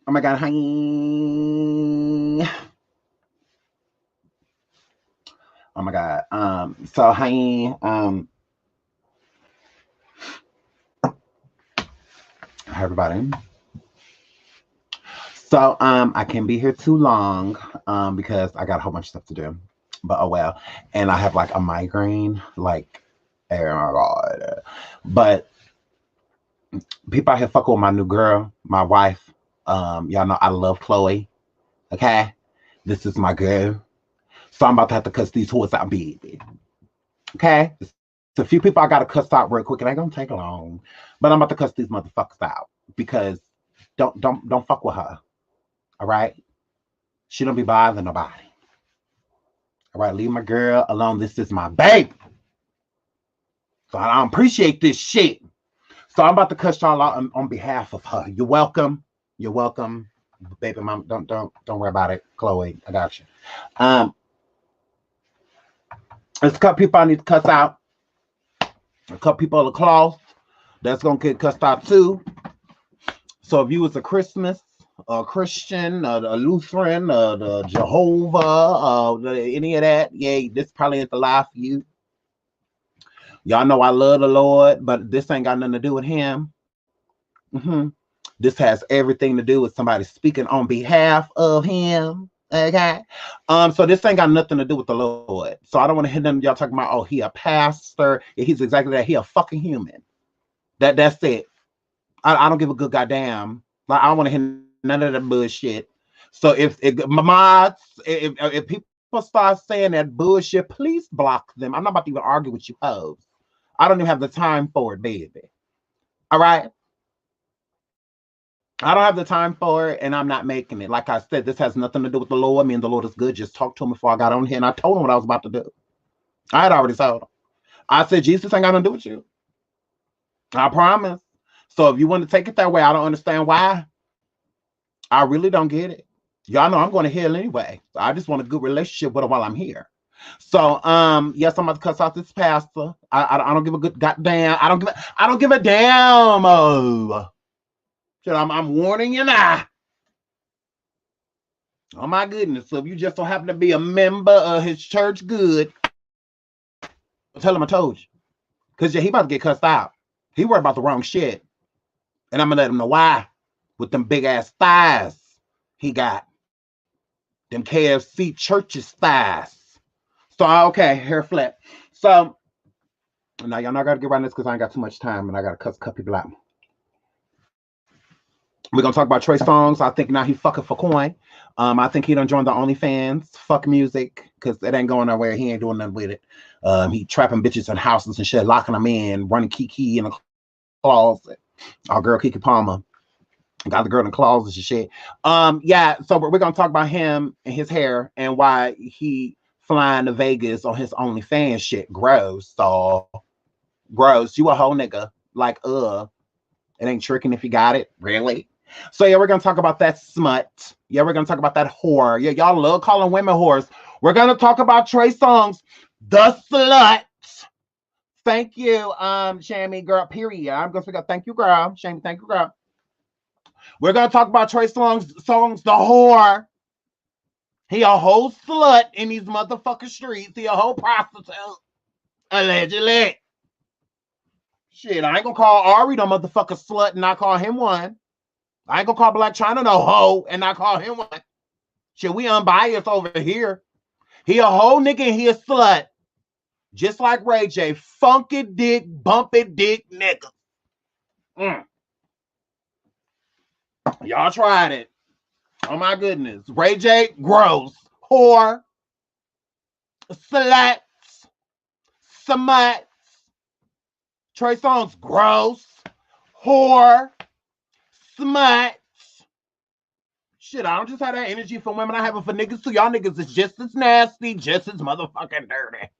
Oh my God, hi. Oh my God. So hi, hi everybody. So I can't be here too long because I got a whole bunch of stuff to do. But oh well. And I have like a migraine, like oh my God. But people out here fucking with my new girl, my wife. Y'all know I love Chloe. Okay? This is my girl. So I'm about to have to cuss these hoes out, baby. Okay? It's a few people I gotta cuss out real quick. It ain't gonna take long. But I'm about to cuss these motherfuckers out because don't fuck with her. All right? She don't be bothering nobody. All right, leave my girl alone. This is my baby. So I don't appreciate this shit. So I'm about to cuss y'all out on behalf of her. You're welcome. You're welcome, baby mom. Don't worry about it, Chloe. I got you. There's a couple people I need to cuss out. A couple people of the cloth that's gonna get cussed out too. So if you was a Christmas, a Christian, a Lutheran, the Jehovah, any of that, yeah, this probably ain't the life for you. Y'all know I love the Lord, but this ain't got nothing to do with him. Mm-hmm. This has everything to do with somebody speaking on behalf of him. Okay. So this ain't got nothing to do with the Lord. So I don't want to hear them y'all talking about, oh, he a pastor. Yeah, he's exactly that. He a fucking human. That's it. I don't give a good goddamn. Like I don't want to hear none of that bullshit. So if my mods, if people start saying that bullshit, please block them. I'm not about to even argue with you hoes. I don't even have the time for it, baby. All right. I don't have the time for it, and I'm not making it. Like I said, this has nothing to do with the Lord. Me and the Lord is good. Just talk to him before I got on here, and I told him what I was about to do. I had already told him. I said, Jesus ain't got nothing to do with you. I promise. So if you want to take it that way, I don't understand why. I really don't get it. Y'all know I'm going to hell anyway. So I just want a good relationship with her while I'm here. So yes, I'm about to cuss out this pastor. I don't give a good goddamn. I don't give a damn. Oh, shit, I'm warning you now. Oh my goodness. So if you just don't happen to be a member of his church, good. Tell him I told you. Cause yeah, he about to get cussed out. He worried about the wrong shit. And I'm gonna let him know why. With them big ass thighs he got. Them KFC churches thighs. So okay, hair flat. So now y'all know I gotta get right on this because I ain't got too much time and I gotta cut people out. We're gonna talk about Trey Songz. I think now he fucking for coin. I think he done joined the OnlyFans. Fuck music, cause it ain't going nowhere. He ain't doing nothing with it. He trapping bitches in houses and shit, locking them in, running Kiki in a closet. Our girl Kiki Palmer got the girl in the closet and shit. Yeah. So we're gonna talk about him and his hair and why he flying to Vegas on his OnlyFans shit. Gross. So gross. You a whole nigga. Like it ain't tricking if you got it. Really? So yeah, we're gonna talk about that smut. Yeah, we're gonna talk about that whore. Yeah, y'all love calling women whores. We're gonna talk about Trey Songz, the slut. Thank you, Shammy girl. Period. I'm gonna figure. Thank you, girl. Shammy, thank you, girl. We're gonna talk about Trey Songz, the whore. He a whole slut in these motherfucking streets. He a whole prostitute, allegedly. Shit, I ain't gonna call Ari no motherfucker slut and not call him one. I ain't gonna call Black China no hoe and not call him one. Shit, we unbiased over here. He a whole nigga and he a slut. Just like Ray J. Funky dick, bumpy dick nigga. Mm. Y'all tried it. Oh my goodness. Ray J, gross. Whore. Sluts. Smut. Trey Songz, gross. Whore. Smut. Shit, I don't just have that energy for women. I have it for niggas too. Y'all niggas is just as nasty, just as motherfucking dirty.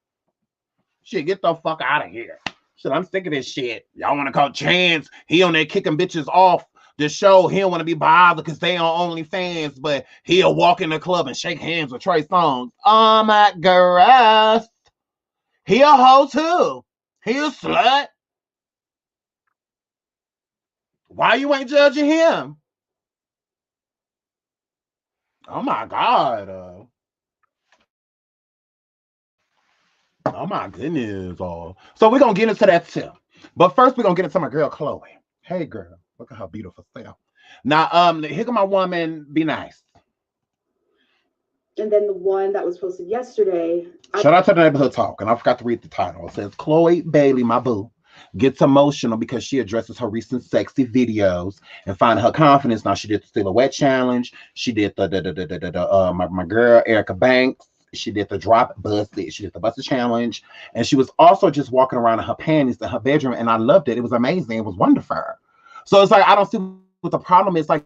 Shit, get the fuck out of here. Shit, I'm sick of this shit. Y'all want to call Chance? He on there kicking bitches off the show. He don't want to be bothered because they on OnlyFans, but he'll walk in the club and shake hands with Trey Songz. Oh my gross. He a hoe too. He a slut. Why you ain't judging him? Oh my God. Oh my goodness. So we're gonna get into that too. But first we're gonna get into my girl Chloe. Hey girl, look at her beautiful self. Now, here come my woman, be nice. And then the one that was posted yesterday. Shout out to the neighborhood talk, and I forgot to read the title. It says Chloe Bailey, my boo, gets emotional because she addresses her recent sexy videos and finding her confidence. Now she did the silhouette challenge. She did my girl Erica Banks. She did the drop busted. She did the busted challenge, and she was also just walking around in her panties in her bedroom, and I loved it. It was amazing. It was wonderful. So it's like I don't see what the problem is. Like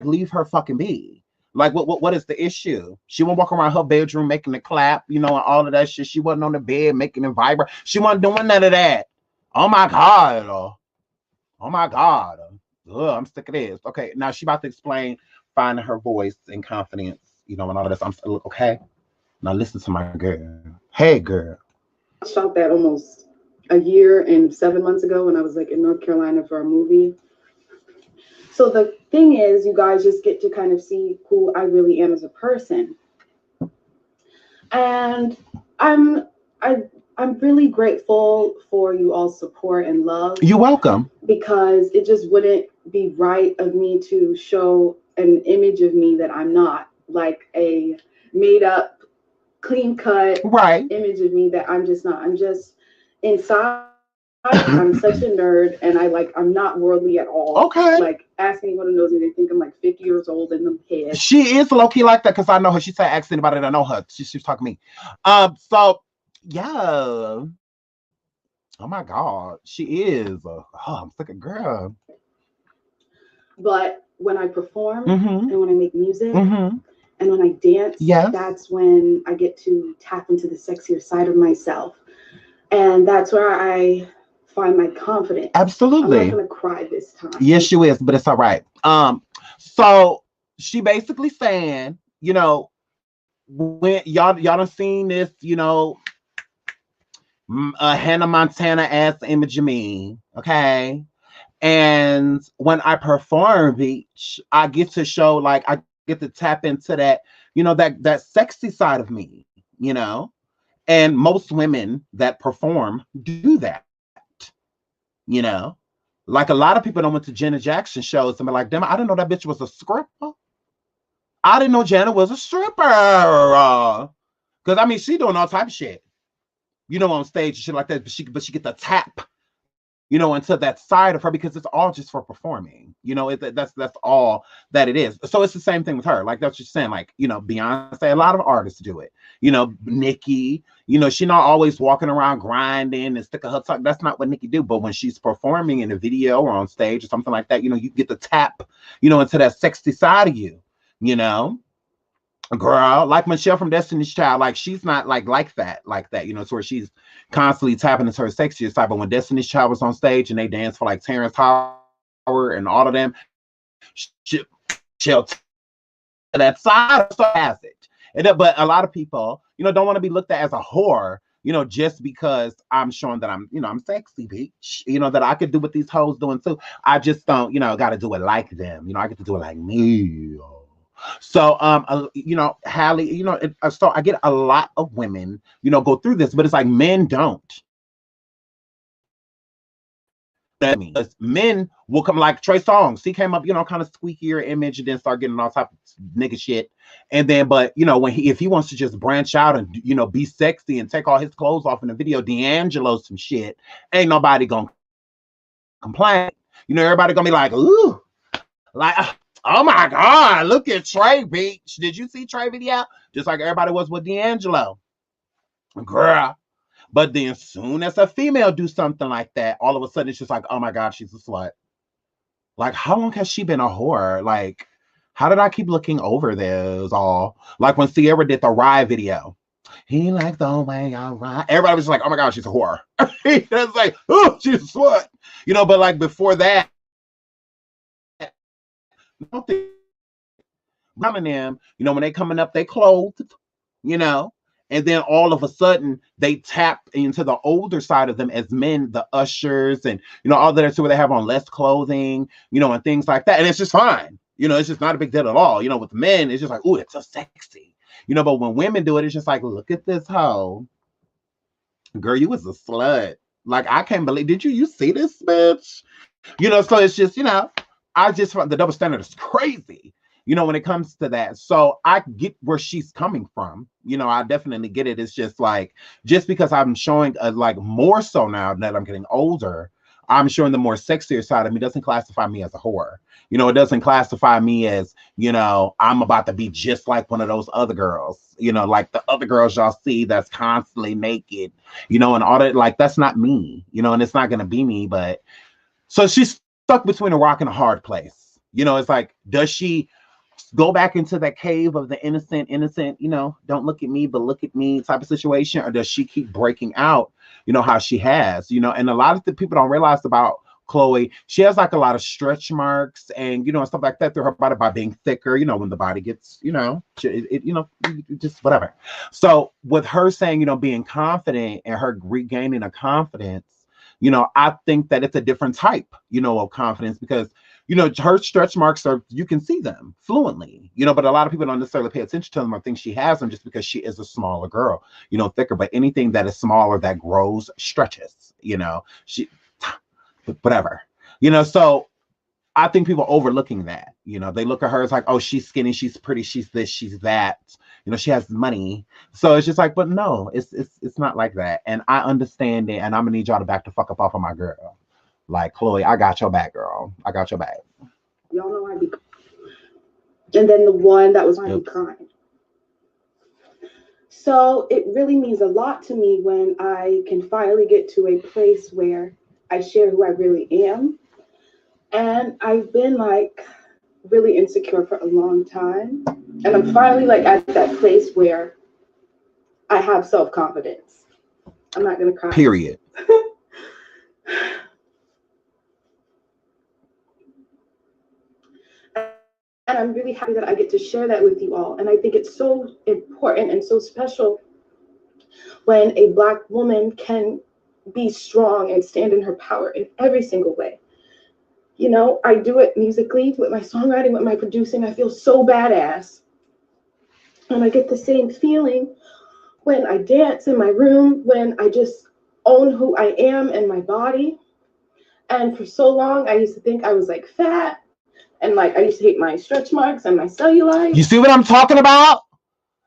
leave her fucking be. Like what is the issue? She won't walk around her bedroom making it clap, and all of that shit. She wasn't on the bed making it vibrate. She wasn't doing none of that. Oh my God. Oh my God. Ugh, I'm sick of this. Okay, now she about to explain finding her voice and confidence, and all of this. I'm okay. Now listen to my girl. Hey girl. I shot that almost a year and 7 months ago when I was like in North Carolina for a movie. So the thing is, you guys just get to kind of see who I really am as a person. And I'm I I'm really grateful for you all's support and love. You're welcome. Because it just wouldn't be right of me to show an image of me that I'm not, like a made up, clean cut right image of me that I'm just not. I'm just inside. I'm such a nerd, and I'm not worldly at all. Okay. Like, ask anyone who knows me, they think I'm like 50 years old in the head. She is low key like that because I know her. She said, "Ask anybody that know her." She was talking to me. So yeah. Oh my God, she is. I'm sick of girl. But when I perform mm-hmm. and when I make music mm-hmm. and when I dance, yes. that's when I get to tap into the sexier side of myself, and that's where I find my confidence. Absolutely. I'm not gonna cry this time. Yes, she is, but it's all right. So she basically saying, when y'all done seen this, Hannah Montana ass image of me, okay? And when I perform beach, I get to show, like, I get to tap into that, that sexy side of me, and most women that perform do that, like a lot of people that went to Janet Jackson shows and be like, damn, I didn't know that bitch was a stripper. I didn't know Janet was a stripper. Because I mean, she doing all type of shit, on stage and shit like that. But she get the tap, into that side of her because it's all just for performing. That's all that it is. So it's the same thing with her. Like that's just saying, like, Beyonce, a lot of artists do it. Nicki, she not always walking around grinding and sticking her tongue. That's not what Nicki do. But when she's performing in a video or on stage or something like that, you get the tap, into that sexy side of you, girl, like Micheal from Destiny's Child, like she's not like that, so where she's constantly tapping into her sexiest side. But when Destiny's Child was on stage and they danced for like Terrence Howard and all of them, she'll that side so has it. But a lot of people, don't want to be looked at as a whore, just because I'm showing that I'm sexy, bitch. That I could do what these hoes doing too. I just don't, got to do it like them. I get to do it like me. So, Hallie, so I get a lot of women, go through this, but it's like men don't. Because men will come like Trey Songz. He came up, kind of squeakier image and then start getting all type of nigga shit. And then, but if he wants to just branch out and be sexy and take all his clothes off in the video, D'Angelo some shit, ain't nobody gonna complain. Everybody gonna be like, ooh, like, oh my God, look at Trey, bitch. Did you see Trey video? Just like everybody was with D'Angelo. Girl. But then soon as a female do something like that, all of a sudden it's just like, oh my God, she's a slut. Like, how long has she been a whore? Like, how did I keep looking over this all? Like when Sierra did the Rye video. He liked the way I ride. Everybody was like, oh my God, she's a whore. It's like, oh, she's a slut. But like before that, them, when they coming up, they clothed, and then all of a sudden they tap into the older side of them as men, the ushers and all that, so where they have on less clothing, and things like that, and it's just fine. You know, it's just not a big deal at all. You know, with men, it's just like, ooh, it's so sexy. You know, but when women do it, it's just like, look at this hoe. Girl, you was a slut. Like, I can't believe, did you see this bitch? You know, so it's just, you know, I just, the double standard is crazy, you know, when it comes to that. So I get where she's coming from. You know, I definitely get it. It's just like, just because I'm showing like more so now that I'm getting older, I'm showing the more sexier side of me doesn't classify me as a whore. You know, it doesn't classify me as, you know, I'm about to be just like one of those other girls, you know, like the other girls y'all see that's constantly naked, you know, and all that. Like, that's not me, you know, and it's not going to be me. But so she's stuck between a rock and a hard place. You know, it's like, does she go back into that cave of the innocent, you know, don't look at me, but look at me type of situation? Or does she keep breaking out, you know, how she has, you know? And a lot of the people don't realize about Chloe, she has like a lot of stretch marks and, you know, and stuff like that through her body by being thicker, you know, when the body gets, you know, you know, just whatever. So with her saying, you know, being confident and her regaining a confidence, you know, I think that it's a different type, you know, of confidence because, you know, her stretch marks are, you can see them fluently, you know, but a lot of people don't necessarily pay attention to them or think she has them just because she is a smaller girl, you know, thicker. But anything that is smaller that grows stretches, you know, she, whatever, you know. So I think people overlooking that, you know, they look at her as like, oh, she's skinny, she's pretty, she's this, she's that, you know, she has money. So it's just like, but no, it's not like that. And I understand it. And I'm gonna need y'all to back the fuck up off of my girl. Like, Chloe, I got your back, girl. I got your back. Y'all know I be. And then the one that was I be crying. So it really means a lot to me when I can finally get to a place where I share who I really am. And I've been like really insecure for a long time. And I'm finally like at that place where I have self-confidence. I'm not gonna cry. Period. And I'm really happy that I get to share that with you all. And I think it's so important and so special when a Black woman can be strong and stand in her power in every single way. You know, I do it musically, with my songwriting, with my producing. I feel so badass. And I get the same feeling when I dance in my room, when I just own who I am and my body. And for so long, I used to think I was like fat. And like, I used to hate my stretch marks and my cellulite. You see what I'm talking about?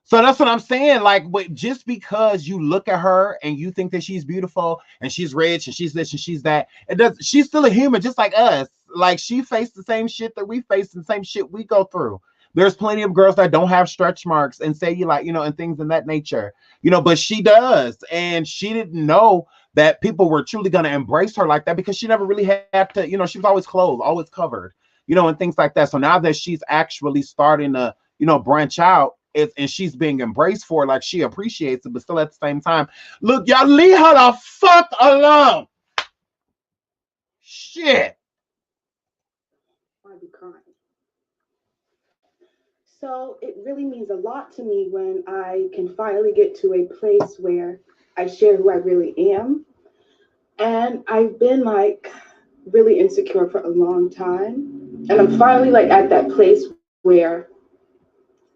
So that's what I'm saying. Like, just because you look at her and you think that she's beautiful and she's rich and she's this and she's that, it does. She's still a human, just like us. Like, she faced the same shit that we face and the same shit we go through. There's plenty of girls that don't have stretch marks and say you like, you know, and things in that nature, you know, but she does. And she didn't know that people were truly going to embrace her like that because she never really had to, you know, she was always clothed, always covered, you know, and things like that. So now that she's actually starting to, you know, branch out, and she's being embraced for it, like, she appreciates it, but still at the same time, look, y'all leave her the fuck alone. Shit. I'd be crying. So it really means a lot to me when I can finally get to a place where I share who I really am. And I've been like really insecure for a long time. And I'm finally like at that place where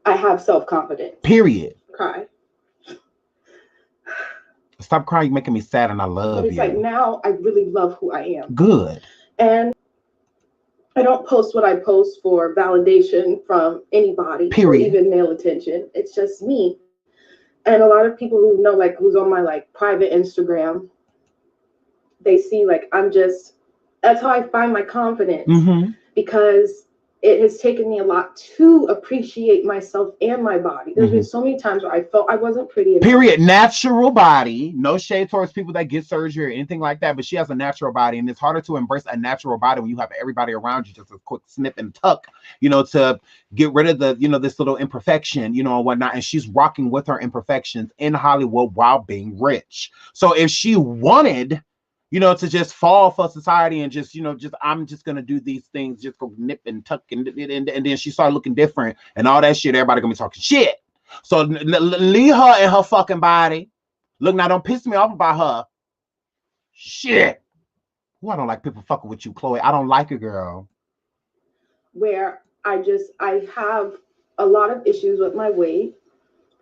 I have self-confidence. Period. Cry. Stop crying. You're making me sad, and I love but it's you. like, now I really love who I am. Good. And I don't post what I post for validation from anybody. Period. Or even male attention. It's just me. And a lot of people who know, like, who's on my like private Instagram, they see like I'm just, that's how I find my confidence. Mm-hmm. Because it has taken me a lot to appreciate myself and my body. There's been so many times where I felt I wasn't pretty enough. Period. Natural body. No shade towards people that get surgery or anything like that, but she has a natural body, and it's harder to embrace a natural body when you have everybody around you just a quick snip and tuck, you know, to get rid of the, you know, this little imperfection, you know, and whatnot. And she's rocking with her imperfections in Hollywood while being rich. So if she wanted, you know, to just fall for society and just, you know, just, I'm just going to do these things, just go nip and tuck and then she started looking different and all that shit, everybody going to be talking shit. So leave her in her fucking body. Look, now don't piss me off about her. Shit. Ooh, I don't like people fucking with you, Chloe. I don't like it, girl. Where I have a lot of issues with my weight.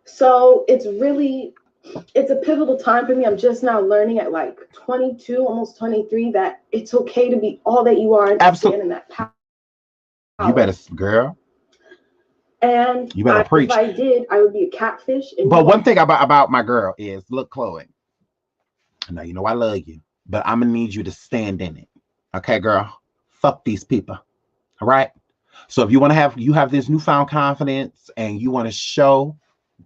So it's a pivotal time for me. I'm just now learning at like 22, almost 23, that it's okay to be all that you are and to stand in that power. You better, girl. And you better preach. If I did, I would be a catfish. But one thing about my girl is, look, Chloe, now you know I love you, but I'm gonna need you to stand in it. Okay, girl? Fuck these people. All right? So if you want to have this newfound confidence and you want to show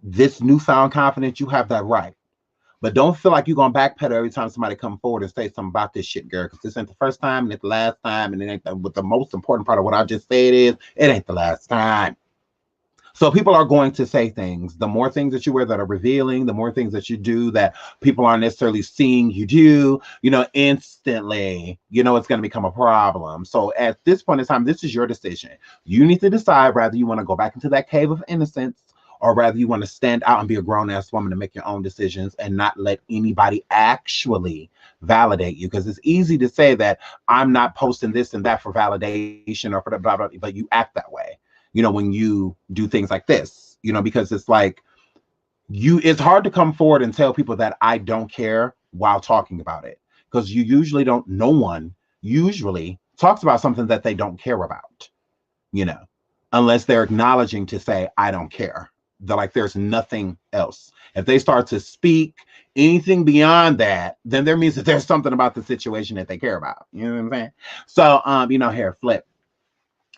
this newfound confidence, you have that right. But don't feel like you're gonna backpedal every time somebody come forward and say something about this shit, girl, because this ain't the first time and it's the last time, and it ain't but the most important part of what I just said is it ain't the last time. So people are going to say things. The more things that you wear that are revealing, the more things that you do that people aren't necessarily seeing you do, instantly, it's going to become a problem. So at this point in time, this is your decision. You need to decide whether you want to go back into that cave of innocence or rather you want to stand out and be a grown-ass woman to make your own decisions and not let anybody actually validate you. Because it's easy to say that I'm not posting this and that for validation or for the blah, blah, but you act that way. When you do things like this, because it's like it's hard to come forward and tell people that I don't care while talking about it, because no one usually talks about something that they don't care about, unless they're acknowledging to say, I don't care. They're like, there's nothing else. If they start to speak anything beyond that, then there means that there's something about the situation that they care about. You know what I'm saying? So, here, flip.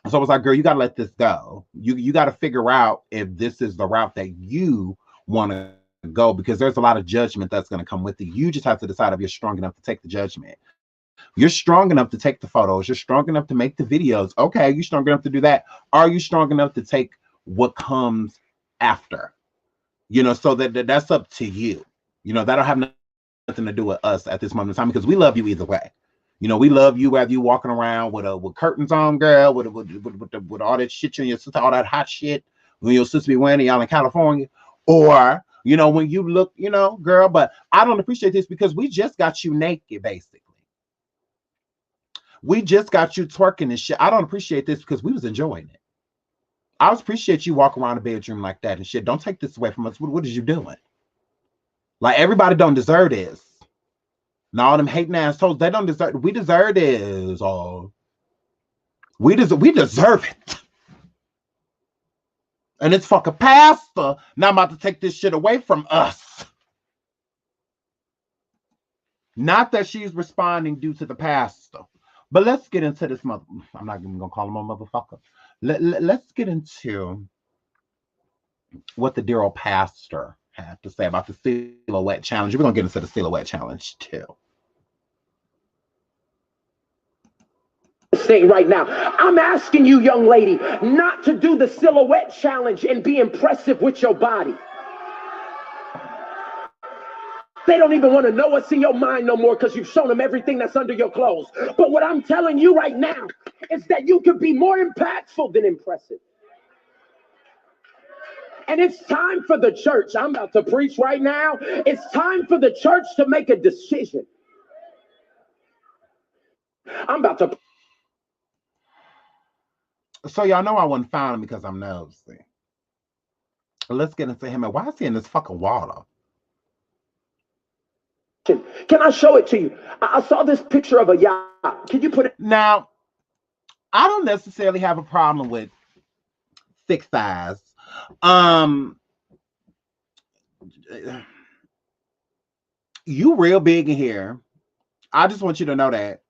So I was like, girl, you got to let this go. You got to figure out if this is the route that you want to go, because there's a lot of judgment that's going to come with it. You just have to decide if you're strong enough to take the judgment. You're strong enough to take the photos. You're strong enough to make the videos. Okay, you're strong enough to do that. Are you strong enough to take what comes after? So that's up to you. That'll have nothing to do with us at this moment in time, because we love you either way. We love you whether you walking around with curtains on, girl, with all that shit you and your sister, all that hot shit when your sister be wearing it, y'all in California, or when you look, girl. But I don't appreciate this because we just got you naked, basically. We just got you twerking and shit. I don't appreciate this because we was enjoying it. I appreciate you walking around the bedroom like that and shit. Don't take this away from us. What is you doing? Like, everybody don't deserve this. Now all them hating assholes, they don't deserve. We deserve this. We deserve it. And it's fucking pastor now about to take this shit away from us. Not that she's responding due to the pastor. But let's get into this mother. I'm not even gonna call him a motherfucker. Let's get into what the dear old pastor had to say about the silhouette challenge. We're gonna get into the silhouette challenge too. Saying right now, I'm asking you, young lady, not to do the silhouette challenge and be impressive with your body. They don't even want to know what's in your mind no more because you've shown them everything that's under your clothes. But what I'm telling you right now is that you could be more impactful than impressive. And it's time for the church. I'm about to preach right now. It's time for the church to make a decision. I'm about to. So y'all know I wasn't finding because I'm nosy. Let's get into him. And why is he in this fucking water? Can I show it to you? I saw this picture of a yacht. Can you put it? Now, I don't necessarily have a problem with thick thighs. You real big in here. I just want you to know that.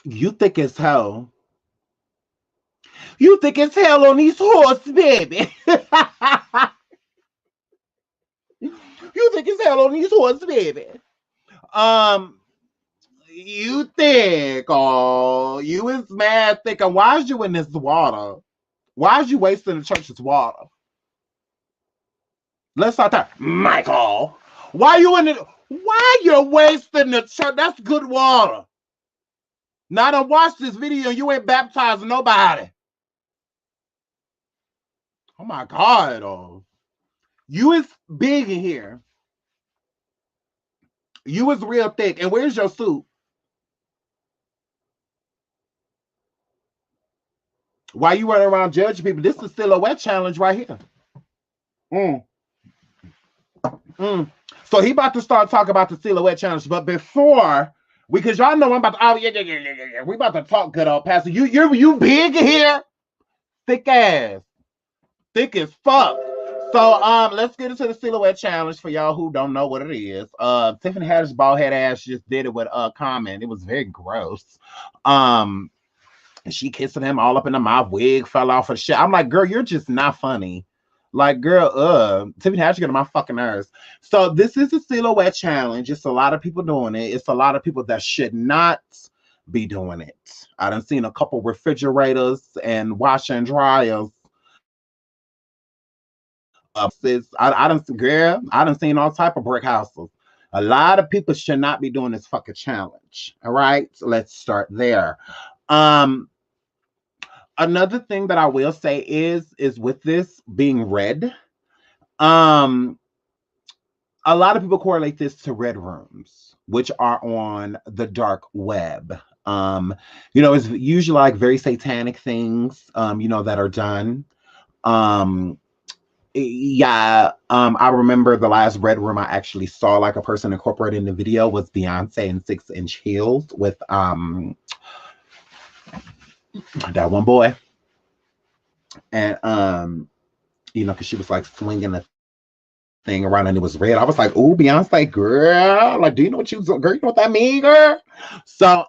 You thick as hell. You thick as hell on these horses, baby. You thick as hell on these horses, baby. You thick. Oh, you is mad thick. And why is you in this water? Why is you wasting the church's water? Let's start that. Micheal, why you in it? Why you wasting the church? That's good water. Now I don't watch this video. You ain't baptizing nobody. Oh my God. Oh. You is big in here. You is real thick. And where's your suit? Why you running around judging people? This is the silhouette challenge right here. So he about to start talking about the silhouette challenge, but before, because y'all know I'm about to, oh yeah. We about to talk good old Pastor. You big here, thick ass, thick as fuck. So let's get into the silhouette challenge for y'all who don't know what it is. Tiffany Haddish's bald head ass just did it with a comment. It was very gross. She kissing him all up in the mouth, wig fell off her shit. I'm like, girl, you're just not funny. Like, girl, Tiffany Haddish getting my fucking nerves. So this is a silhouette challenge. It's a lot of people doing it. It's a lot of people that should not be doing it. I done seen a couple refrigerators and washer and dryers. I done seen all type of brick houses. A lot of people should not be doing this fucking challenge. All right, so let's start there. Another thing that I will say is with this being red, a lot of people correlate this to red rooms, which are on the dark web. It's usually like very satanic things, that are done. I remember the last red room I actually saw like a person incorporated in the video was Beyonce in 6-inch heels with that one boy, and because she was like swinging the thing around and it was red. I was like, "Ooh, Beyonce, girl! Like, do you know what girl? You know what that mean, girl?" So,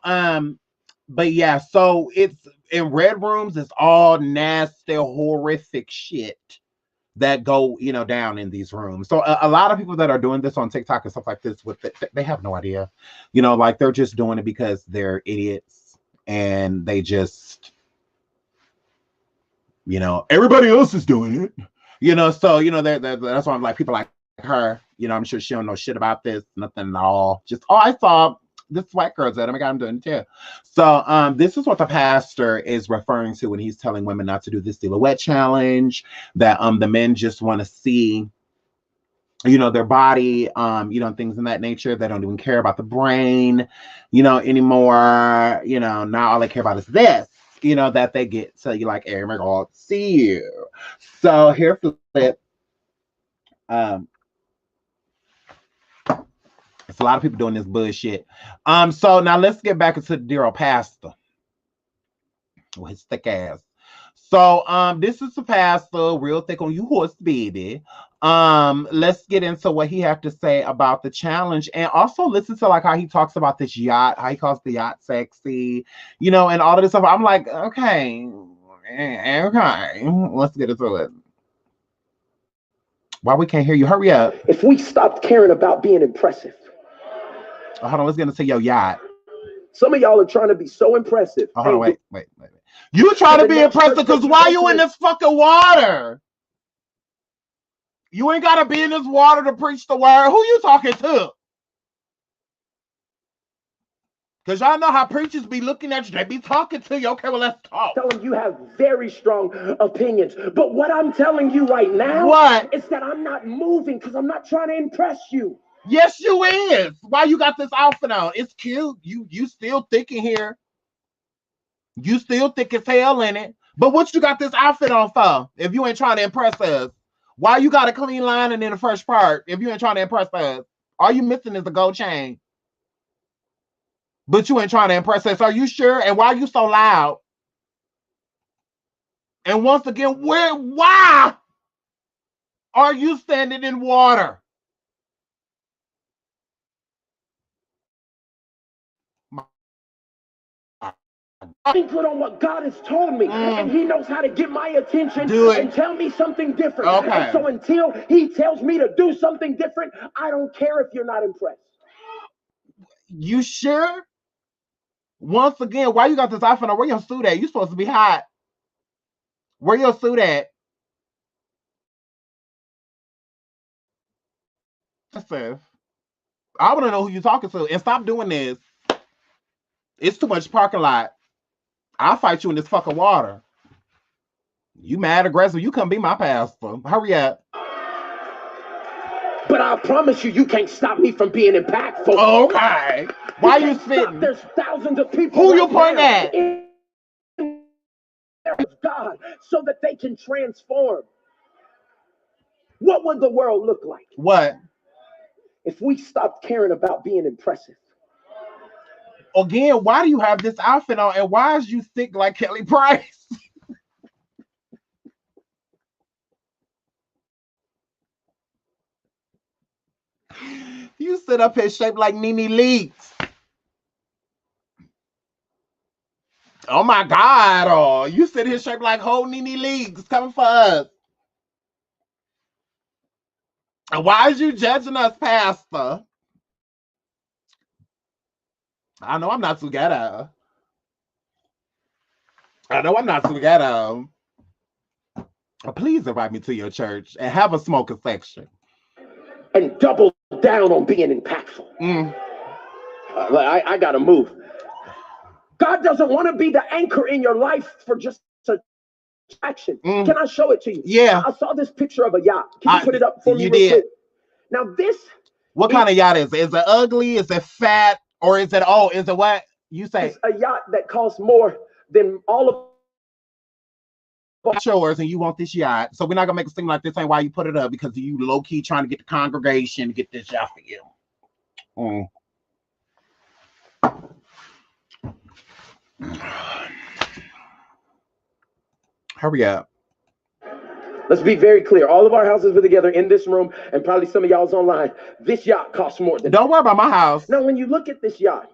but yeah, so it's in red rooms. It's all nasty, horrific shit that go, down in these rooms. So a lot of people that are doing this on TikTok and stuff like this, they have no idea, like they're just doing it because they're idiots. And they just, everybody else is doing it, so, that's why I'm like, people like her, I'm sure she don't know shit about this, nothing at all. Just, I saw this white girl's at, oh my God, I'm doing it too. So this is what the pastor is referring to when he's telling women not to do this silhouette challenge, that the men just want to see, their body, things in that nature. They don't even care about the brain, anymore. Now all they care about is this, that they get to you like, hey, my God, see you. So here, flip. It's a lot of people doing this bullshit. So now let's get back into the dear old pastor with his thick ass. So this is the pastor, real thick on you horse, baby. Let's get into what he have to say about the challenge, and also listen to like how he talks about this yacht, how he calls the yacht sexy, and all of this stuff. I'm like, okay, let's get into it. Why we can't hear you? Hurry up. If we stopped caring about being impressive. Hold on, let's get into your yacht. Some of y'all are trying to be so impressive. Hold on, wait. You trying to be impressive because why you in this fucking water? You ain't gotta be in this water to preach the word. Who you talking to? Because y'all know how preachers be looking at you. They be talking to you. Okay, well, let's talk. Tell them you have very strong opinions. But what I'm telling you right now is that I'm not moving because I'm not trying to impress you. Yes, you is. Why you got this outfit on? It's cute. You still thick in here. You still thick as hell in it. But what you got this outfit on for if you ain't trying to impress us? Why you got a clean lining in the first part if you ain't trying to impress us? All you missing is the gold chain. But you ain't trying to impress us. Are you sure? And why are you so loud? And once again, why are you standing in water? I put on what God has told me, and He knows how to get my attention and tell me something different. Okay. And so until He tells me to do something different, I don't care if you're not impressed. You sure? Once again, why you got this outfit on? Where your suit at? You supposed to be hot. Where your suit at? I want to know who you're talking to. And stop doing this. It's too much parking lot. I'll fight you in this fucking water. You mad aggressive. You come be my pastor. Hurry up. But I promise you can't stop me from being impactful. Okay. Why you spitting? There's thousands of people. Who you pointing at? of God so that they can transform. What would the world look like? What? If we stopped caring about being impressive? Again, why do you have this outfit on, and why is you thick like Kelly Price? You sit up here shaped like Nene Leakes. Oh my God! Oh, you sit here shaped like whole Nene Leakes coming for us. And why is you judging us, Pastor? I know I'm not too ghetto. Please invite me to your church and have a smoking section. And double down on being impactful. I gotta move. God doesn't want to be the anchor in your life for just action. Can I show it to you? Yeah. I saw this picture of a yacht. Can you put it up for me? You did. Quick? Now this. What kind of yacht is it? Is it ugly? Is it fat? Or is it what? You say it's a yacht that costs more than all of yours, and you want this yacht. So we're not gonna make it seem like this ain't why you put it up, because you low-key trying to get the congregation to get this yacht for you. Hurry up. Let's be very clear. All of our houses were together in this room, and probably some of y'all's online. This yacht costs more than. Don't worry about my house. Now, when you look at this yacht,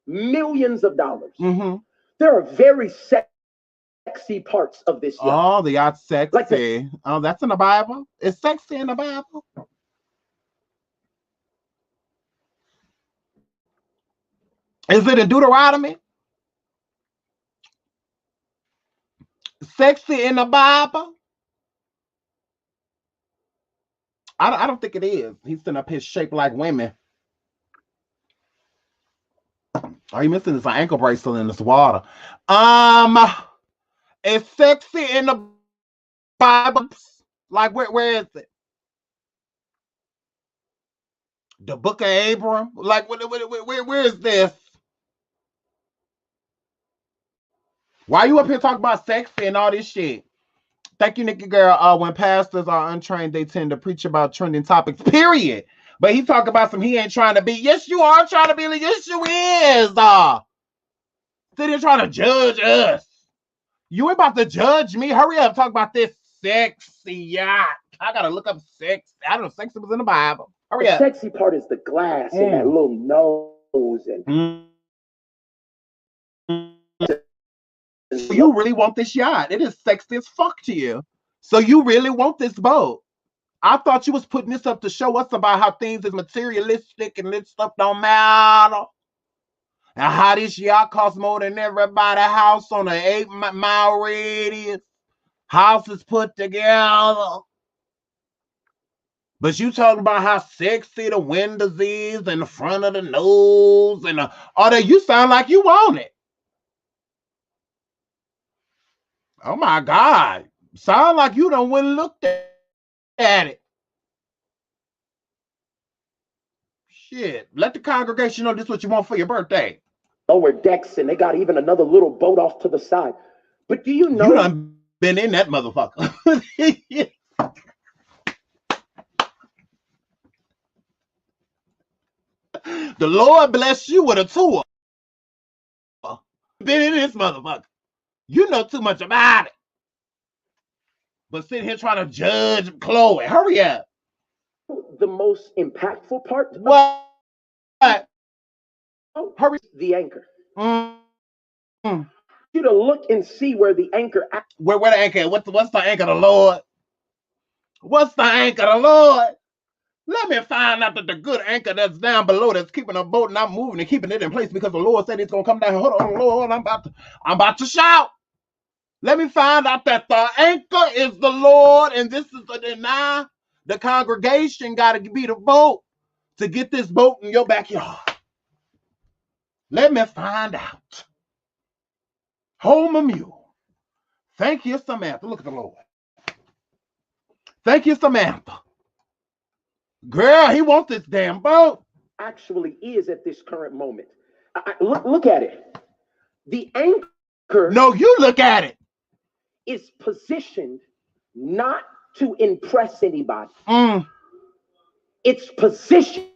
millions of dollars. Mm-hmm. There are very sexy parts of this yacht. Oh, the yacht's sexy. Oh, that's in the Bible? It's sexy in the Bible? Is it in Deuteronomy? Sexy in the Bible? I don't think it is. He's sitting up here shaped like women. Are you missing this ankle bracelet in this water? It's sexy in the Bible. Like where is it? The book of Abram? Like where is this? Why you up here talking about sexy and all this shit? Thank you, Nikki girl. When pastors are untrained, they tend to preach about trending topics, period. But he talk about some he ain't trying to be. Yes, you are trying to be. Yes, you is. Sit here trying to judge us. You ain't about to judge me. Hurry up. Talk about this sexy yacht. I got to look up sex. I don't know. Sexy was in the Bible. Hurry up. The sexy part is the glass and that little nose. And So you really want this yacht. It is sexy as fuck to you. So you really want this boat. I thought you was putting this up to show us about how things is materialistic and this stuff don't matter. And how this yacht costs more than everybody's house on an 8-mile radius. Houses put together. But you talking about how sexy the windows is and the front of the nose and all that. You sound like you want it. Oh my God. Sound like you done went and looked at it. Shit. Let the congregation know this is what you want for your birthday. Lower decks, and they got even another little boat off to the side. But do you know? You done been in that motherfucker. The Lord bless you with a tour. Been in this motherfucker. You know too much about it. But sitting here trying to judge Chloe. Hurry up. The most impactful part? What? Hurry. The anchor. You to look and see where the anchor. Where the anchor? What's the anchor? The Lord. What's the anchor? The Lord. Let me find out that the good anchor that's down below that's keeping a boat and I'm moving and keeping it in place because the Lord said it's gonna come down. Hold on, Lord, I'm about to shout. Let me find out that the anchor is the Lord, and this is now the congregation got to be the boat to get this boat in your backyard. Let me find out. Hold my mule. Thank you, Samantha. Look at the Lord. Thank you, Samantha. Girl, he wants this damn boat. Actually is at this current moment. Look at it. The anchor. No, you look at it. is positioned not to impress anybody. It's positioned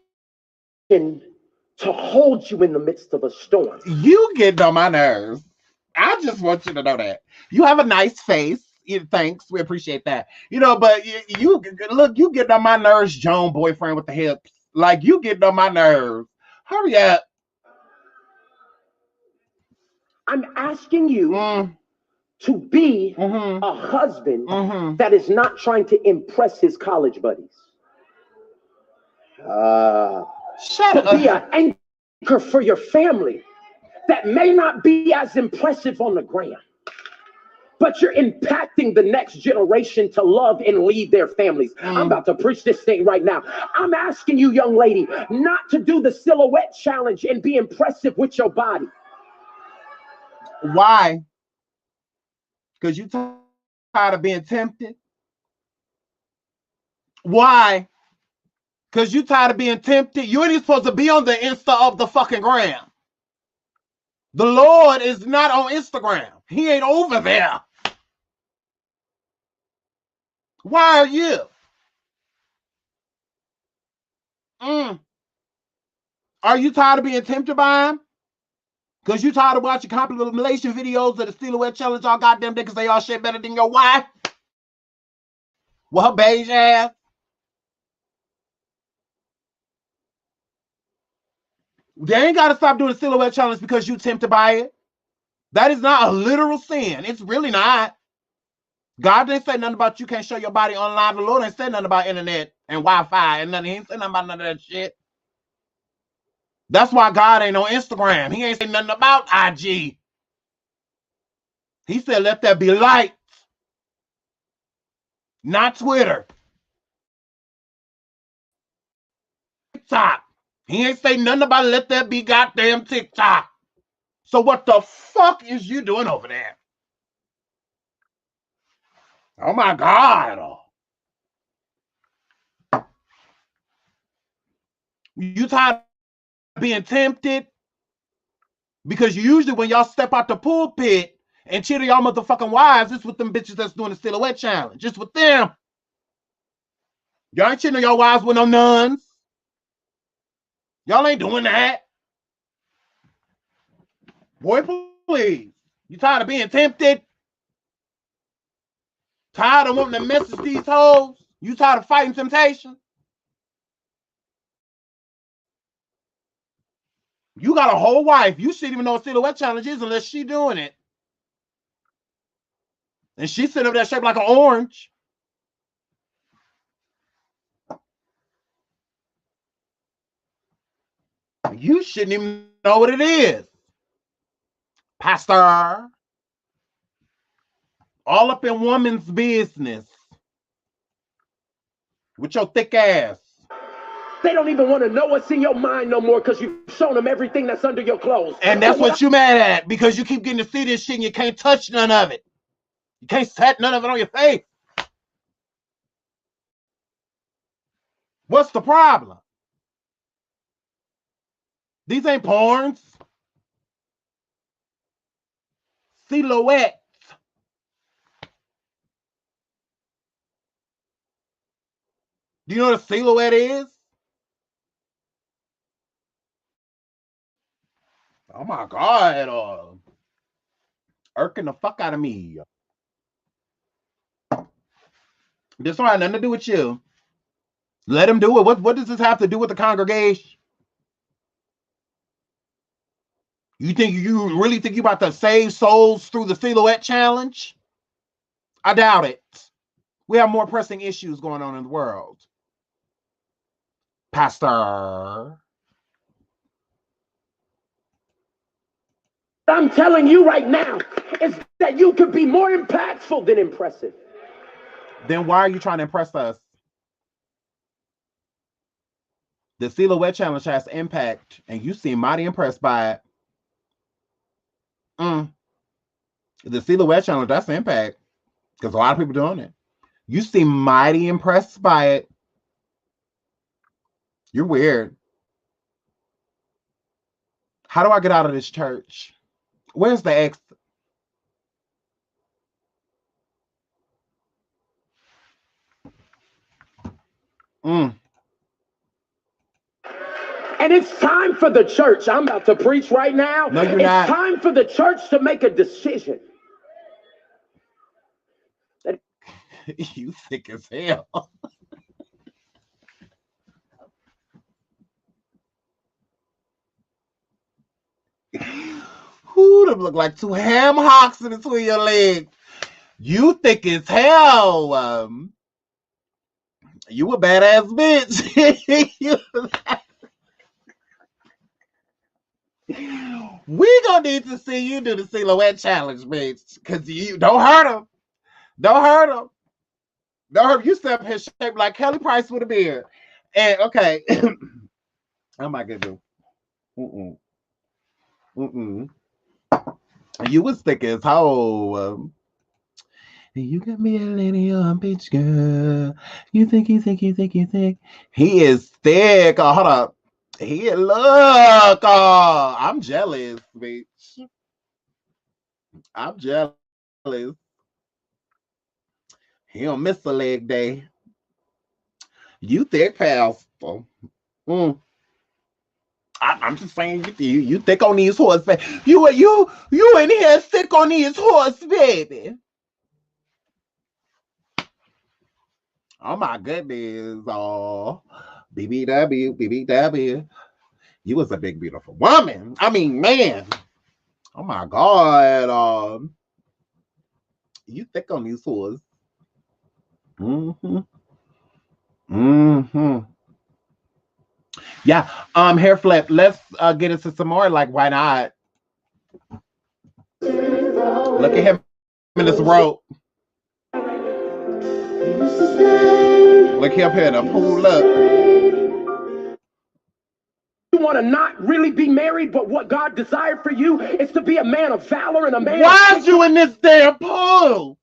to hold you in the midst of a storm. You get on my nerves. I just want you to know that. You have a nice face. Thanks. We appreciate that. You know, but you look, you get on my nerves, Joan boyfriend with the hips. Like, you get on my nerves. Hurry up. I'm asking you to be a husband that is not trying to impress his college buddies. Shut up. Be an anchor for your family that may not be as impressive on the gram, but you're impacting the next generation to love and lead their families. I'm about to preach this thing right now. I'm asking you, young lady, not to do the silhouette challenge and be impressive with your body. Why? Because you tired of being tempted? Why? Because you tired of being tempted? You ain't supposed to be on the Insta of the fucking gram. The Lord is not on Instagram. He ain't over there. Why are you? Are you tired of being tempted by him? Because you tired of watching compilation videos of the silhouette challenge all goddamn day because they all shit better than your wife? With her beige ass? They ain't got to stop doing the silhouette challenge because you tempted by it. That is not a literal sin. It's really not. God didn't say nothing about you can't show your body online. The Lord ain't said nothing about internet and Wi-Fi and nothing. He ain't said nothing about none of that shit. That's why God ain't on Instagram. He ain't saying nothing about IG. He said, let there be light. Not Twitter. TikTok. He ain't say nothing about let there be goddamn TikTok. So what the fuck is you doing over there? Oh my God. You tired of being tempted? Because usually when y'all step out the pulpit and cheat on y'all motherfucking wives, it's with them bitches that's doing the silhouette challenge. It's with them. Y'all ain't cheating on y'all wives with no nuns. Y'all ain't doing that. Boy, please. You tired of being tempted? Tired of wanting to message these hoes? You tired of fighting temptation? You got a whole wife. You shouldn't even know what silhouette challenge is unless she doing it. And she sitting up there shaped like an orange. You shouldn't even know what it is. Pastor. All up in woman's business. With your thick ass. They don't even want to know what's in your mind no more because you've shown them everything that's under your clothes. And that's what you mad at, because you keep getting to see this shit and you can't touch none of it. You can't set none of it on your face. What's the problem? These ain't porns. Silhouettes. Do you know what a silhouette is? Oh my God. Irking the fuck out of me. This don't have nothing to do with you. Let him do it. What does this have to do with the congregation? You really think you about to save souls through the silhouette challenge? I doubt it. We have more pressing issues going on in the world. Pastor. I'm telling you right now is that you could be more impactful than impressive. Then why are you trying to impress us? The silhouette challenge has impact, and you seem mighty impressed by it. The silhouette challenge, that's impact, because a lot of people doing it. You seem mighty impressed by it. You're weird. How do I get out of this church? Where's the exit? And it's time for the church. I'm about to preach right now. No, you're not. It's time for the church to make a decision. You thick as hell. Who them look like two ham hocks in between your legs? You thick as hell. You a badass bitch. We gonna need to see you do the silhouette challenge, bitch. Cause you don't hurt him. Don't hurt him. Don't hurt him. You step his shape like Kelly Price with a beard. And okay. Oh my goodness. You was thick as hoe. You got me a lady on bitch girl. You think. He is thick. Oh, hold up. Look. Oh, I'm jealous, bitch. I'm jealous. He don't miss a leg day. You thick, powerful. I'm just saying, you thick on these horse, baby. You in here thick on these horse, baby. Oh my goodness. Oh, BBW. You was a big, beautiful woman. I mean, man. Oh my God. You thick on these horse. Yeah. Hair flip. Let's get into some more. Like, why not? Look at him in this rope. Look him here in a pool up. You want to not really be married, but what God desired for you is to be a man of valor and a man. Why is you in this damn pool?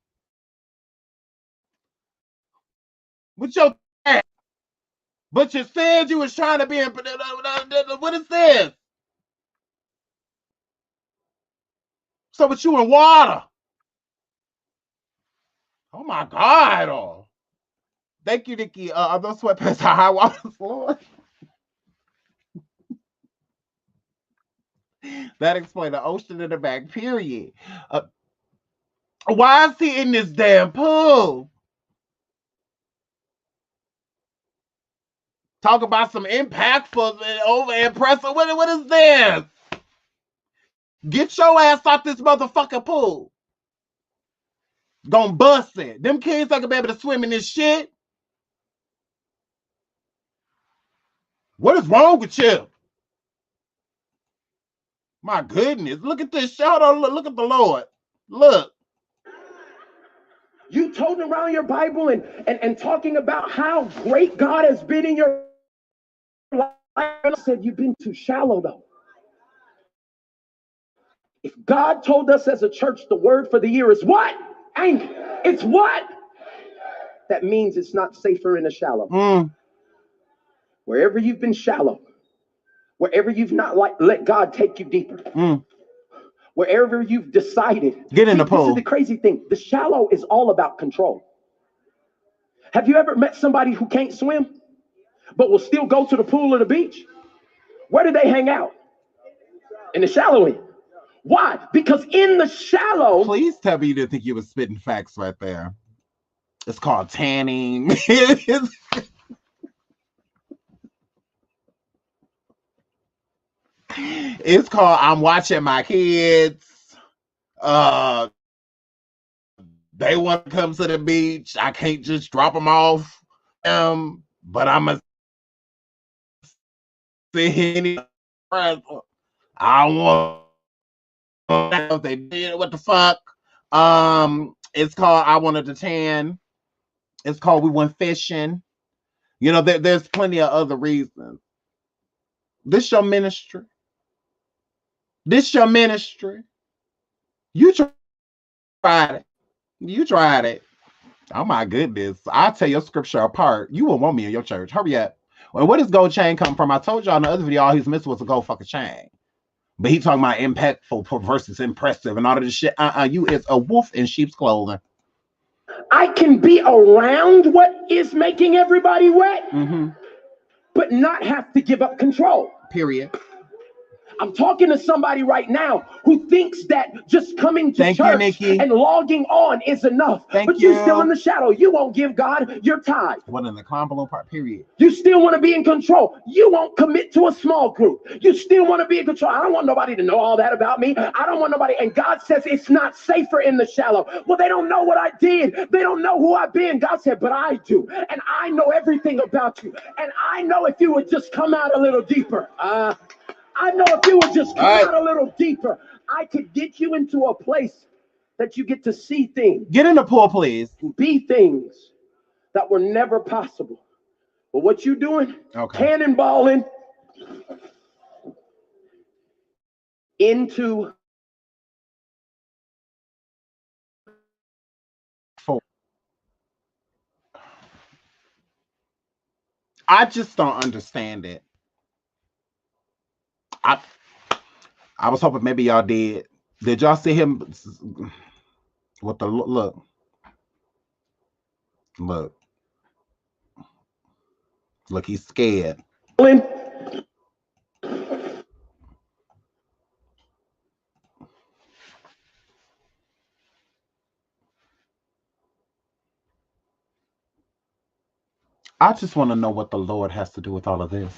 With your ass. But you said you was trying to be in. What is this? So with you in water. Oh my God. Oh. Thank you, Nikki. Are those sweatpants are high water, Lord? That explains the ocean in the back, period. Why is he in this damn pool? Talk about some impactful and over impressive. What is this? Get your ass out this motherfucking pool. Gonna bust it. Them kids not gonna be able to swim in this shit. What is wrong with you? My goodness. Look at this. Hold on. Look at the Lord. Look. You toting around your Bible and talking about how great God has been in your life. I said you've been too shallow, though. If God told us as a church the word for the year is what? Anger. It's what? That means it's not safer in the shallow. Wherever you've been shallow, wherever you've not let God take you deeper, wherever you've decided. Get in the pool. This is the crazy thing. The shallow is all about control. Have you ever met somebody who can't swim, but will still go to the pool or the beach? Where do they hang out? In the shallow end. Why? Because in the shallow. Please tell me you didn't think you were spitting facts right there. It's called tanning. It's called I'm watching my kids. They want to come to the beach. I can't just drop them off. But I'm a see. I want. They did what the fuck. It's called I Wanted to Tan. It's called We Went Fishing. You know, there's plenty of other reasons. This your ministry. This your ministry. You tried it. You tried it. Oh my goodness. I'll tell your scripture apart. You won't want me in your church. Hurry up. Well, where does gold chain come from? I told y'all in the other video all he's missing was a gold fucking chain. But he talking about impactful versus impressive and all of this shit. You is a wolf in sheep's clothing. I can be around what is making everybody wet, but not have to give up control. Period. I'm talking to somebody right now who thinks that just coming to church and logging on is enough. But you're still in the shadow. You won't give God your tithe. What in the calm below part, period. You still want to be in control. You won't commit to a small group. You still want to be in control. I don't want nobody to know all that about me. I don't want nobody. And God says it's not safer in the shallow. Well, they don't know what I did. They don't know who I've been. God said, but I do. And I know everything about you. And I know if you would just come out a little deeper. I know if you would just come out a little deeper, I could get you into a place that you get to see things. Get in the pool, please. Be things that were never possible. But what you doing? Cannonballing into I just don't understand it. I was hoping maybe y'all did. Did y'all see him with the look? Look, he's scared. I just want to know what the Lord has to do with all of this.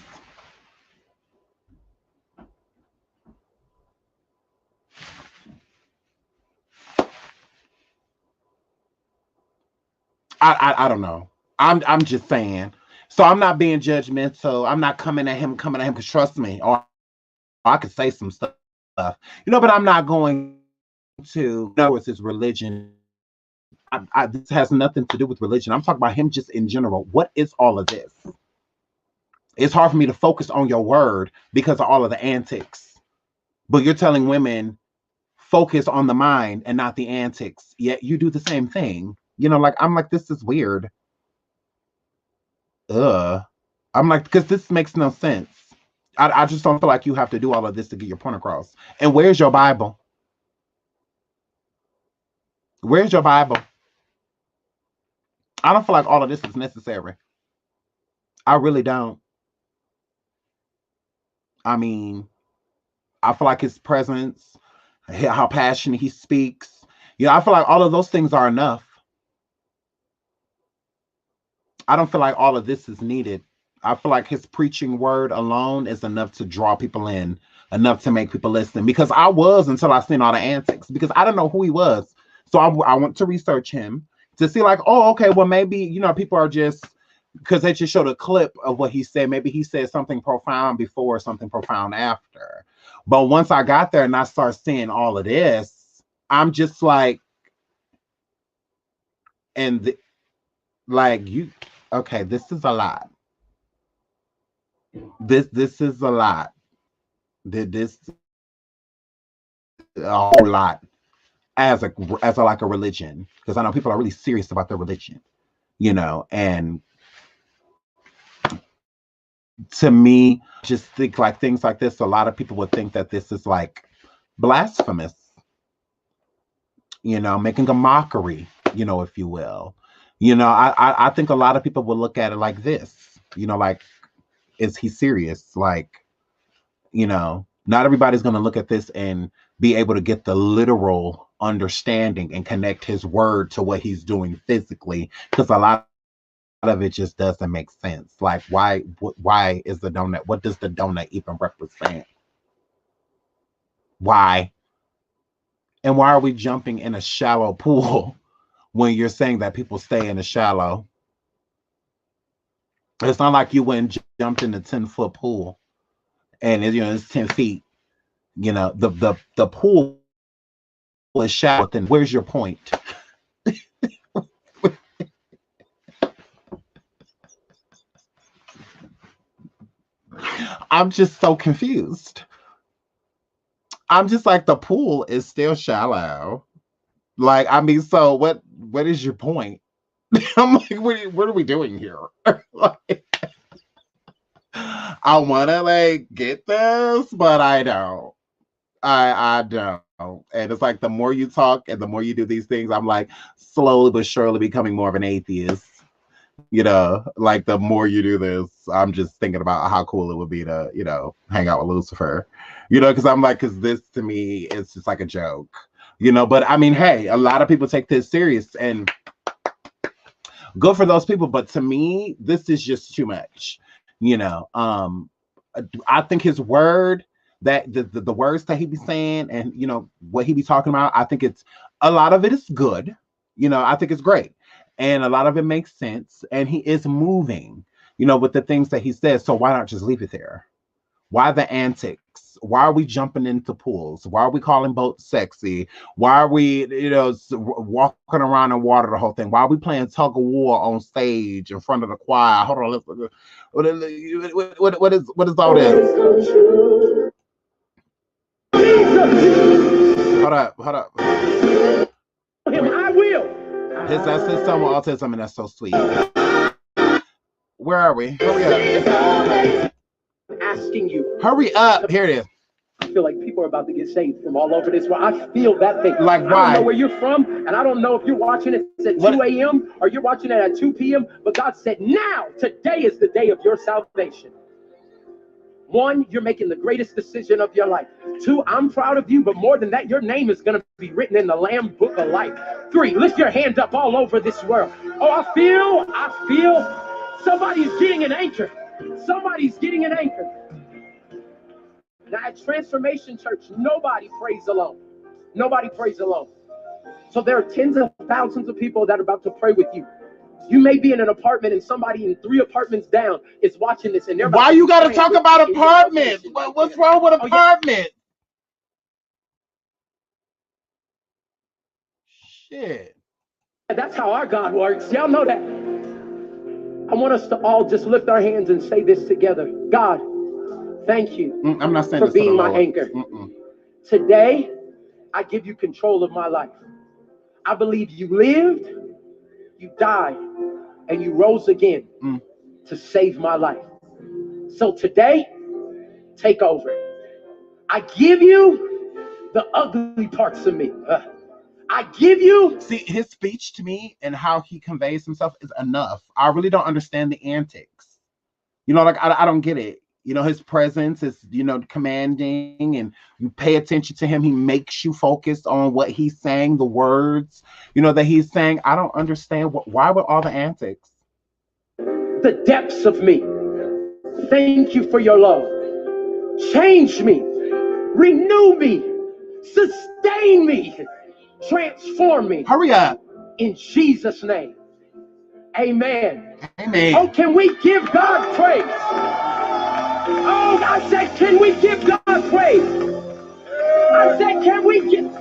I don't know. I'm just saying. So I'm not being judgmental. I'm not coming at him because trust me, or I could say some stuff, but I'm not going to know with his religion. This has nothing to do with religion. I'm talking about him just in general. What is all of this? It's hard for me to focus on your word because of all of the antics. But you're telling women, focus on the mind and not the antics. Yet you do the same thing. I'm like, this is weird. I'm like, because this makes no sense. I just don't feel like you have to do all of this to get your point across. And where's your Bible? Where's your Bible? I don't feel like all of this is necessary. I really don't. I mean, I feel like his presence, how passionate he speaks. I feel like all of those things are enough. I don't feel like all of this is needed. I feel like his preaching word alone is enough to draw people in, enough to make people listen. Because I was until I seen all the antics. Because I don't know who he was. So I went to research him to see like, oh, okay, well, maybe, people are just, because they just showed a clip of what he said. Maybe he said something profound before, something profound after. But once I got there and I started seeing all of this, I'm just like, okay, this is a lot. This is a lot. This a whole lot as a religion, because I know people are really serious about their religion, and to me, just think like things like this. A lot of people would think that this is like blasphemous, making a mockery, if you will. I think a lot of people will look at it like this, like, is he serious? Like, not everybody's going to look at this and be able to get the literal understanding and connect his word to what he's doing physically, because a lot of it just doesn't make sense. Like, why is the donut? What does the donut even represent? Why? And why are we jumping in a shallow pool when you're saying that people stay in a shallow? It's not like you went and jumped in a 10-foot pool and it's 10 feet. The pool is shallow. Then where's your point? I'm just so confused. I'm just like, the pool is still shallow. Like, I mean, so what is your point? I'm like, what are we doing here? Like, I want to like get this, but I don't. I don't. And it's like the more you talk and the more you do these things, I'm like slowly but surely becoming more of an atheist. Like the more you do this, I'm just thinking about how cool it would be to, hang out with Lucifer. Because this to me is just like a joke. But I mean, hey, a lot of people take this serious and good for those people. But to me, this is just too much. I think his word, that the words that he be saying and what he be talking about, I think it's a lot of it is good. I think it's great. And a lot of it makes sense. And he is moving, with the things that he says. So why not just leave it there? Why the antics? Why are we jumping into pools? Why are we calling boats sexy? Why are we, walking around in water the whole thing? Why are we playing tug of war on stage in front of the choir? Hold on, what is all this? Hold up. I will. That's his son with autism, and that's so sweet. Where are we? Hurry up. Asking you. Hurry up. Here it is. I feel like people are about to get saved from all over this world. I feel that thing. Like, why? I don't know where you're from, and I don't know if you're watching it at 2 a.m. or you're watching it at 2 p.m., but God said, now, today is the day of your salvation. 1, you're making the greatest decision of your life. 2, I'm proud of you, but more than that, your name is going to be written in the Lamb Book of Life. 3, lift your hand up all over this world. Oh, I feel somebody's getting an anchor. Somebody's getting an anchor. Now, at Transformation Church, nobody prays alone. Nobody prays alone. So there are tens of thousands of people that are about to pray with you. You may be in an apartment and somebody in 3 apartments down is watching this, and they're why you got to talk about apartments? What's wrong with apartments? Shit. That's how our God works. Y'all know that. I want us to all just lift our hands and say this together. God, thank you I'm not saying for being my anchor. Today, I give you control of my life. I believe you lived, you died, and you rose again to save my life. So today, take over. I give you the ugly parts of me. I give you. See, his speech to me and how he conveys himself is enough. I really don't understand the antics. I don't get it. His presence is, commanding, and you pay attention to him. He makes you focus on what he's saying, the words, that he's saying. I don't understand why with all the antics. The depths of me. Thank you for your love. Change me. Renew me. Sustain me. Transform me. Hurry up. In Jesus' name. Amen. Amen. Oh, can we give God praise? Oh, I said, can we give God praise? I said, can we give?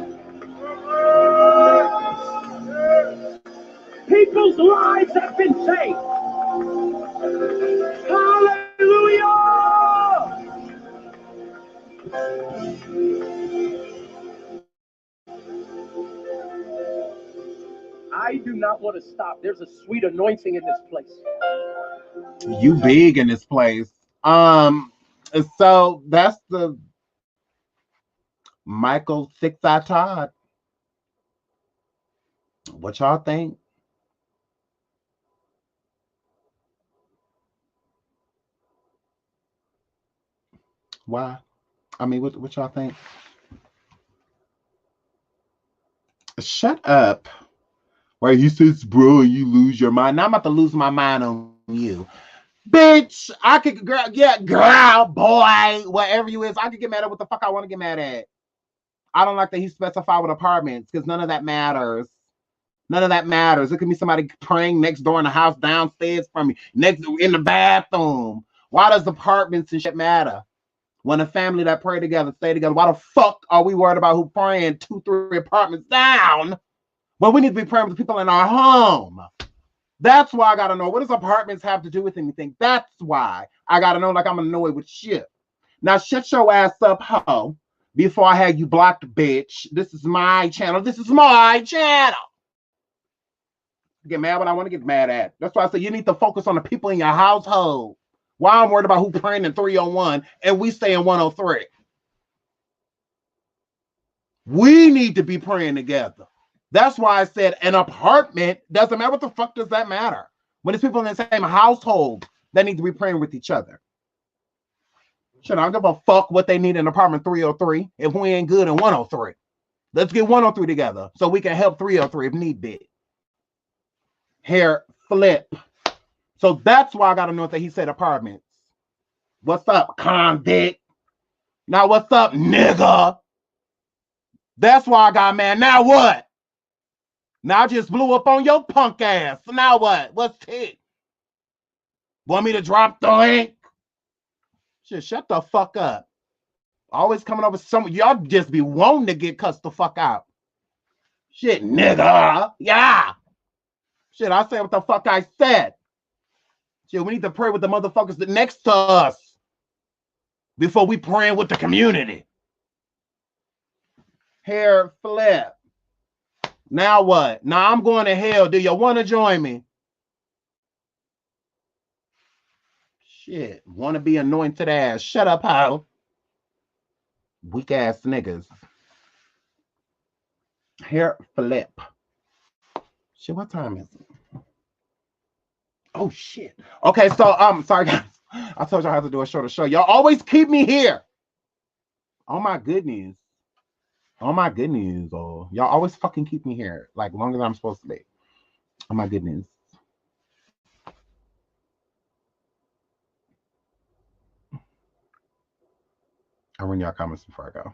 People's lives have been saved. Hallelujah! I do not want to stop. There's a sweet anointing in this place. You big in this place. So that's the Micheal Todd. What y'all think? Why? I mean, what y'all think? Shut up. Right, he says, bro, you lose your mind. Now I'm about to lose my mind on you. Bitch, I could, girl, boy, whatever you is, I could get mad at what the fuck I want to get mad at. I don't like that he specified with apartments, because none of that matters. None of that matters. It could be somebody praying next door in the house downstairs from me, next in the bathroom. Why does apartments and shit matter? When a family that pray together, stay together, why the fuck are we worried about who praying 2, 3 apartments down? Well, we need to be praying with the people in our home. That's why I gotta know. What does apartments have to do with anything? That's why I gotta know, like I'm annoyed with shit. Now shut your ass up, ho, before I have you blocked, bitch. This is my channel. This is my channel. Get mad when I want to get mad at. That's why I say you need to focus on the people in your household. Why I'm worried about who praying in 301 and we stay in 103. We need to be praying together. That's why I said an apartment doesn't matter. What the fuck does that matter? When it's people in the same household that need to be praying with each other. Shit, I don't give a fuck what they need in apartment 303 if we ain't good in 103. Let's get 103 together so we can help 303 if need be. Hair flip. So that's why I got to know that he said apartments. What's up, convict? Now what's up, nigga? That's why I got mad. Now what? Now I just blew up on your punk ass. So now what? What's it? Want me to drop the link? Shit, shut the fuck up. Always coming over some. Y'all just be wanting to get cussed the fuck out. Shit, nigga. Yeah. Shit, I said what the fuck I said. Shit, we need to pray with the motherfuckers that next to us before we praying with the community. Hair flip. Now what? Now I'm going to hell. Do you want to join me? Shit. Want to be anointed ass. Shut up, how? Weak ass niggas. Hair flip. Shit, what time is it? Oh shit. Okay, so sorry guys. I told y'all I have to do a shorter show. Y'all always keep me here. Oh my goodness. Oh my goodness. Oh, y'all always fucking keep me here like longer than I'm supposed to be. Oh my goodness. I'll read y'all comments before I go.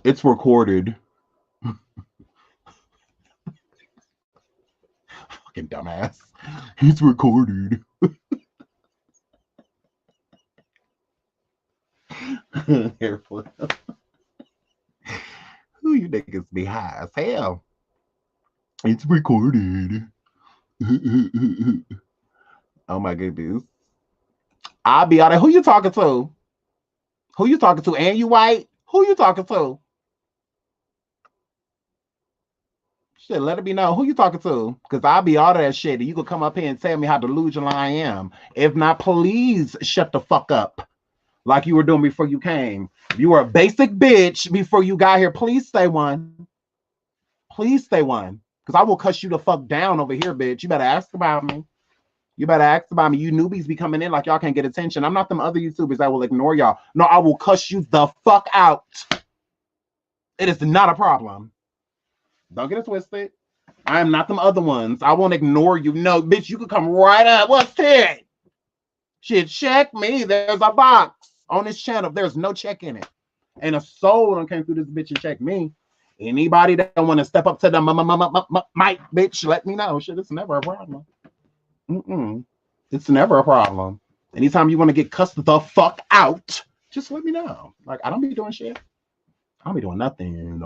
It's recorded. Fucking dumbass. It's recorded. Who you niggas be high as hell? It's recorded. Oh my goodness. I'll be out there. Who you talking to? Who you talking to? And you white? Who you talking to? Shit, let it be known. Who you talking to? Because I'll be all of that shit. And you can come up here and tell me how delusional I am. If not, please shut the fuck up. Like you were doing before you came. If you were a basic bitch before you got here, please stay one. Please stay one. Because I will cuss you the fuck down over here, bitch. You better ask about me. You better ask about me. You newbies be coming in like y'all can't get attention. I'm not them other YouTubers that will ignore y'all. No, I will cuss you the fuck out. It is not a problem. Don't get it twisted. I am not them other ones. I won't ignore you. No, bitch, you can come right up. What's it? Shit, check me. There's a box on this channel. There's no check in it. And a soul done came through this bitch and check me. Anybody that want to step up to the mic, bitch, let me know. Shit, it's never a problem. It's never a problem. Anytime you want to get cussed the fuck out, just let me know. Like, I don't be doing shit. I don't be doing nothing.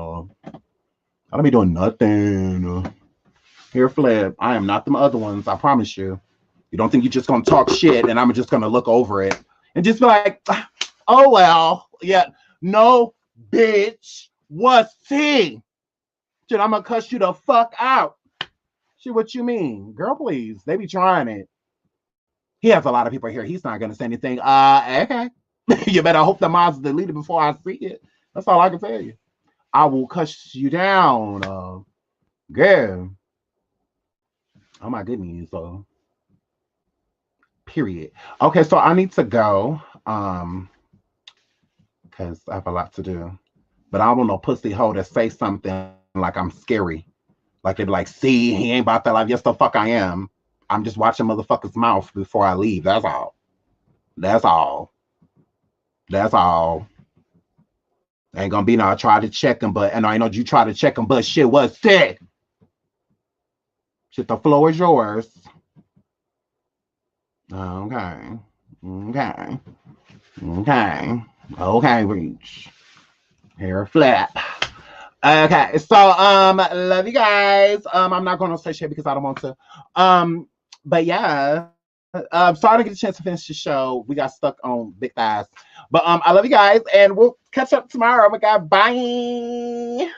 I don't be doing nothing. Here, Flip. I am not them other ones. I promise you. You don't think you're just going to talk shit and I'm just going to look over it and just be like, oh, well, yeah. No, bitch. What's he? Shit, I'm going to cuss you the fuck out. Shit, what you mean? Girl, please. They be trying it. He has a lot of people here. He's not going to say anything. Okay. You better hope the mods deleted before I see it. That's all I can tell you. I will cuss you down. Girl. Oh, my goodness. Period. Okay, so I need to go. Because I have a lot to do. But I want no pussy hoe to say something like I'm scary. Like they be like, see, he ain't about that life. Yes, the fuck I am. I'm just watching motherfucker's mouth before I leave. That's all. That's all. That's all. Ain't gonna be no I try to check him, but and I know you try to check him, but shit was sick. Shit, the floor is yours. Okay. Okay. Okay. Okay, Reach. Hair flat. Okay, so love you guys. I'm not gonna say shit because I don't want to. But yeah. Sorry to get a chance to finish the show. We got stuck on big thighs. But I love you guys and we'll catch up tomorrow. Oh my god, bye.